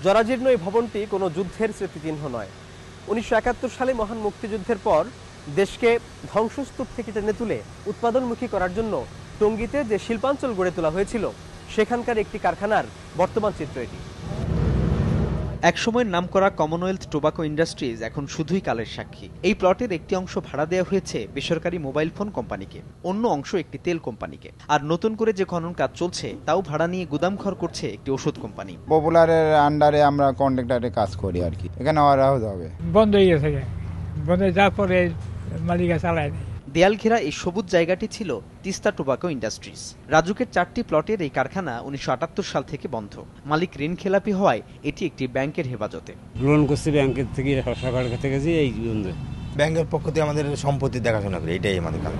জরাজীর্ণ এই ভবনটি কোনো যুদ্ধের স্মৃতিচিহ্ন নয়। ১৯৭১ সালে মহান মুক্তিযুদ্ধের পর দেশকে ধ্বংসস্তূপ থেকে টেনে তুলে উৎপাদনমুখী করার জন্য টঙ্গীতে যে শিল্পাঞ্চল গড়ে তোলা হয়েছিল সেখানকার একটি কারখানার বর্তমান চিত্র এটি। একসময়ের নামকরা কমনওয়েলথ টোবাকো ইন্ডাস্ট্রিজ এখন শুধুই কালের সাক্ষী। এই প্লটের একটি অংশ ভাড়া দেওয়া হয়েছে বেসরকারি মোবাইল ফোন কোম্পানিকে, অন্য অংশ একটি তেল কোম্পানিকে, আর নতুন করে যে খনন কাজ চলছে তাও ভাড়া নিয়ে গুদামঘর করছে একটি ওষুধ কোম্পানি। পপুলারের আন্ডারে আমরা কন্ট্রাক্টরে কাজ করি আর কি, এখানে ওরাও হবে বন্ধ হয়ে গেছে, বন্ধ হয়ে যাওয়ার পরে মালিকা চালায় নেই। দেয়াল ঘেরা এই সবুজ জায়গাটি ছিল তিস্তা টোবাকো ইন্ডাস্ট্রিজ। রাজুকের 4টি প্লটের এই কারখানা ১৯৭৮ সাল থেকে বন্ধ। মালিক ঋণ খেলাপি হওয়ায় এটি একটি ব্যাংকের হেফাজতে। লোন করছি ব্যাংকের থেকে, সরকারের কাছে গেছি, এই ব্যাংকের পক্ষ থেকে আমাদের সম্পত্তি দেখাশোনা করে, এটাই আমাদের কাজ।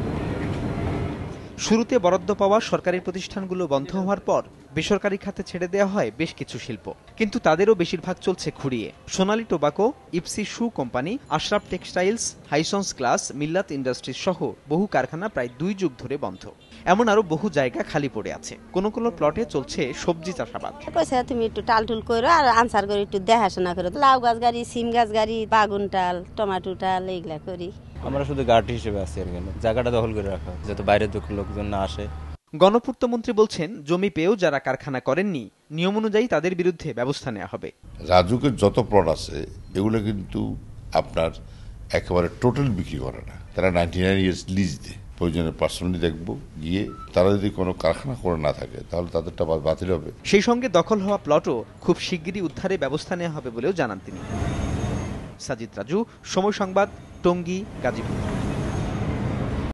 শুরুতে বরাদ্দ পাওয়া সরকারি প্রতিষ্ঠানগুলো বন্ধ হওয়ার পর বেসরকারি খাতে ছেড়ে দেওয়া হয় বেশ কিছু শিল্প, কিন্তু তাদেরও বেশিরভাগ চলছে খুঁড়িয়ে। সোনালী টোবাকো, ইপসি শু কোম্পানি, আশরাফ টেক্সটাইলস, হাইসন্স গ্লাস, মিল্লাত ইন্ডাস্ট্রিজ সহ বহু কারখানা প্রায় 2 যুগ ধরে বন্ধ। এমন আরো বহু জায়গা খালি পড়ে আছে। কোনো কোনো প্লটে চলছে সবজি চাষাবাদ। তুমি একটু টালটুল করো আর আনসার করে একটু দেখাশোনা করো, লাউ গাছ গাড়ি, সিম গাছ গাড়ি, বাগুন টাল, টমাটো টাল এইগুলা করি। আমরা শুধু গার্ড হিসেবে আছি আর কেন, জায়গাটা দখল করে রাখা যাতে বাইরের লোকজন না আসে। গণপূর্তমন্ত্রী বলছেন, জমি পেয়েও যারা কারখানা করেননি নিয়ম অনুযায়ী তাদের বিরুদ্ধে ব্যবস্থা নেওয়া হবে। রাজুকের যত প্লট আছে এগুলো কিন্তু আপনার একেবারে টোটাল বিক্রি করে না, তারা 99 ইয়ার্স লিজ দেয়। প্রয়োজনে পার্সোনালি দেখবো গিয়ে, তারা যদি কোনো কারখানা করে না থাকে তাহলে তাদেরটা বাতিল হবে। সেই সঙ্গে দখল হওয়া প্লটও খুব শিগগিরই উদ্ধারে ব্যবস্থা নেওয়া হবে বলেও জানান তিনি। সাজিদ রাজু, সময় সংবাদ, টঙ্গী, গাজীপুর।